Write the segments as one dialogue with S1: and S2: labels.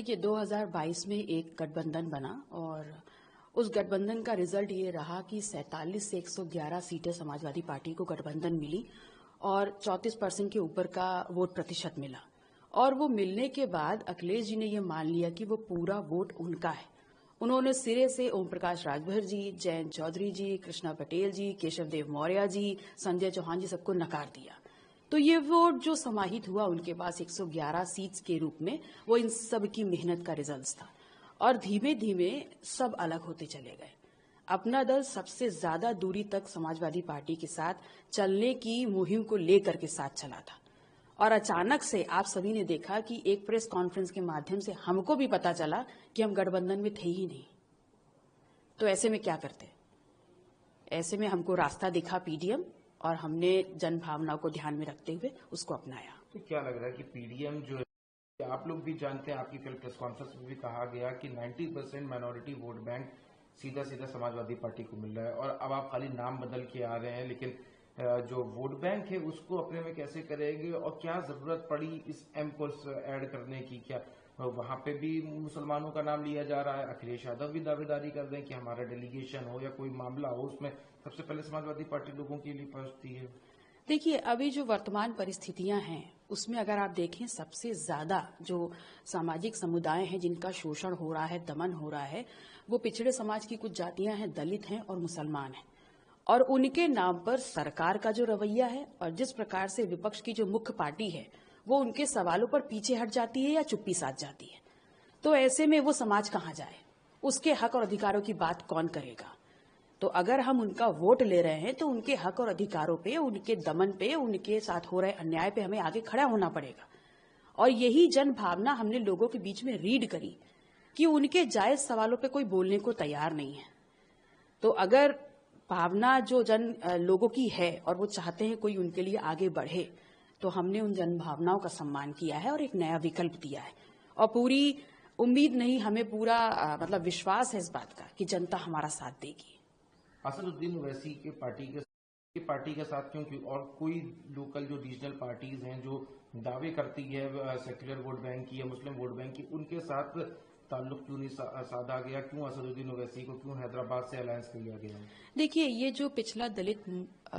S1: देखिए 2022 में एक गठबंधन बना और उस गठबंधन का रिजल्ट ये रहा कि 47 से 111 सीटें समाजवादी पार्टी को गठबंधन मिली और 34% के ऊपर का वोट प्रतिशत मिला। और वो मिलने के बाद अखिलेश जी ने ये मान लिया कि वो पूरा वोट उनका है। उन्होंने सिरे से ओम प्रकाश राजभर जी, जयंत चौधरी जी, कृष्णा पटेल जी, केशव देव मौर्य जी, संजय चौहान जी सबको नकार दिया। तो ये वोट जो समाहित हुआ उनके पास 111 सीट्स के रूप में, वो इन सब की मेहनत का रिजल्ट था। और धीमे धीमे सब अलग होते चले गए। अपना दल सबसे ज्यादा दूरी तक समाजवादी पार्टी के साथ चलने की मुहिम को लेकर के साथ चला था। और अचानक से आप सभी ने देखा कि एक प्रेस कॉन्फ्रेंस के माध्यम से हमको भी पता चला कि हम गठबंधन में थे ही नहीं। तो ऐसे में क्या करते? ऐसे में हमको रास्ता दिखा पीडीएम और हमने जन भावनाओं को ध्यान में रखते हुए उसको अपनाया।
S2: तो क्या लग रहा है कि पीडीएम जो है, आप लोग भी जानते हैं, आपकी कल प्रेस कॉन्फ्रेंस में भी कहा गया कि 90% माइनॉरिटी वोट बैंक सीधा सीधा समाजवादी पार्टी को मिल रहा है और अब आप खाली नाम बदल के आ रहे हैं, लेकिन जो वोट बैंक है उसको अपने में कैसे करेंगे और क्या जरूरत पड़ी इस एम को ऐड करने की? क्या वहां पे भी मुसलमानों का नाम लिया जा रहा है? अखिलेश यादव भी दावेदारी कर रहे हैं कि हमारा डेलीगेशन हो या कोई मामला हो उसमें सबसे पहले समाजवादी पार्टी लोगों के लिए पहुंचती है।
S1: देखिए अभी जो वर्तमान परिस्थितियां हैं उसमें अगर आप देखें, सबसे ज्यादा जो सामाजिक समुदाय हैं जिनका शोषण हो रहा है, दमन हो रहा है, वो पिछड़े समाज की कुछ जातियां हैं, दलित हैं और मुसलमान हैं। और उनके नाम पर सरकार का जो रवैया है और जिस प्रकार से विपक्ष की जो मुख्य पार्टी है वो उनके सवालों पर पीछे हट जाती है या चुप्पी साध जाती है, तो ऐसे में वो समाज कहां जाए? उसके हक और अधिकारों की बात कौन करेगा? तो अगर हम उनका वोट ले रहे हैं तो उनके हक और अधिकारों पे, उनके दमन पे, उनके साथ हो रहे अन्याय पे हमें आगे खड़ा होना पड़ेगा। और यही जन भावना हमने लोगों के बीच में रीड करी कि उनके जायज सवालों पे कोई बोलने को तैयार नहीं है। तो अगर भावना जो लोगों की है और वो चाहते हैं कोई उनके लिए आगे बढ़े, तो हमने उन जन भावनाओं का सम्मान किया है और एक नया विकल्प दिया है। और पूरी उम्मीद नहीं, हमें पूरा मतलब विश्वास है इस बात का कि जनता हमारा साथ देगी।
S2: असदुद्दीन ओवैसी के पार्टी के साथ क्योंकि और कोई लोकल जो रीजनल पार्टीज हैं जो दावे करती है सेक्युलर वोट बैंक की या मुस्लिम वोट बैंक की, उनके साथ ताल्लुक क्यों नहीं साधा गया? क्यों असदुद्दीन ओवैसी को, क्यों हैदराबाद से अलायंस किया गया?
S1: देखिए ये जो पिछला दलित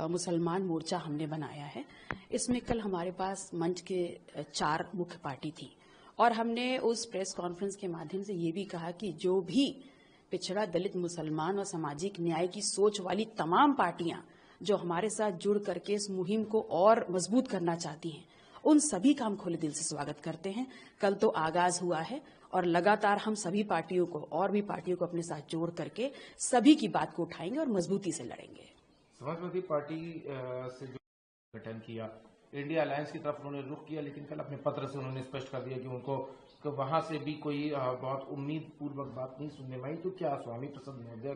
S1: मुसलमान मोर्चा हमने बनाया है, इसमें कल हमारे पास मंच के 4 मुख्य पार्टी थी और हमने उस प्रेस कॉन्फ्रेंस के माध्यम से ये भी कहा कि जो भी पिछड़ा दलित मुसलमान और सामाजिक न्याय की सोच वाली तमाम पार्टियां जो हमारे साथ जुड़ करके इस मुहिम को और मजबूत करना चाहती हैं, उन सभी का हम खुले दिल से स्वागत करते हैं। कल तो आगाज हुआ है और लगातार हम सभी पार्टियों को और भी पार्टियों को अपने साथ जोड़ करके सभी की बात को उठाएंगे और मजबूती से लड़ेंगे।
S2: समाजवादी पार्टी से जो गठन किया, इंडिया अलायंस की तरफ उन्होंने रुख किया, लेकिन कल अपने पत्र से उन्होंने स्पष्ट कर दिया कि उनको तो वहां से भी कोई बहुत उम्मीद पूर्वक बात नहीं सुनने में आई। तो क्या स्वामी प्रसाद महोदय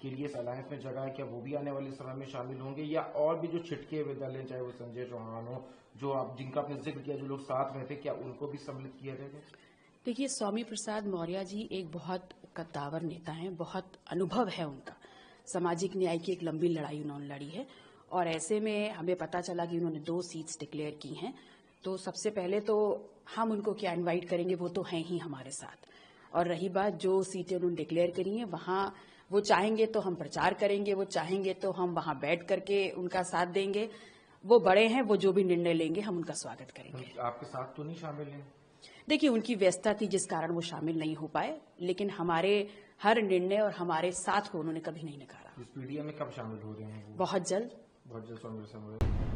S2: के लिए इस अलायंस में जगह है? क्या वो भी आने वाले समय में शामिल होंगे या और भी जो छिटके हुए दल हैं, चाहे वो संजय चौहान हो, जो आप जिनका आपने जिक्र किया, जो लोग साथ में थे, क्या उनको भी सम्मिलित किया जाएगा?
S1: देखिए स्वामी प्रसाद मौर्य जी एक बहुत कद्दावर नेता हैं, बहुत अनुभव है उनका। सामाजिक न्याय की एक लंबी लड़ाई उन्होंने लड़ी है और ऐसे में हमें पता चला कि उन्होंने 2 सीट्स डिक्लेयर की हैं। तो सबसे पहले तो हम उनको क्या इनवाइट करेंगे, वो तो हैं ही हमारे साथ। और रही बात जो सीटें उन्होंने डिक्लेयर करी हैं, वहां वो चाहेंगे तो हम प्रचार करेंगे, वो चाहेंगे तो हम वहां बैठ करके उनका साथ देंगे। वो बड़े हैं, वो जो भी निर्णय लेंगे हम उनका स्वागत करेंगे।
S2: आपके साथ तो नहीं शामिल हैं?
S1: देखिए उनकी व्यस्तता थी जिस कारण वो शामिल नहीं हो पाए, लेकिन हमारे हर निर्णय और हमारे साथ को उन्होंने कभी नहीं नकारा।
S2: इस पीडीएम में कब शामिल हो रहे हैं?
S1: बहुत जल्द।
S2: बहुत जल्द शामिल।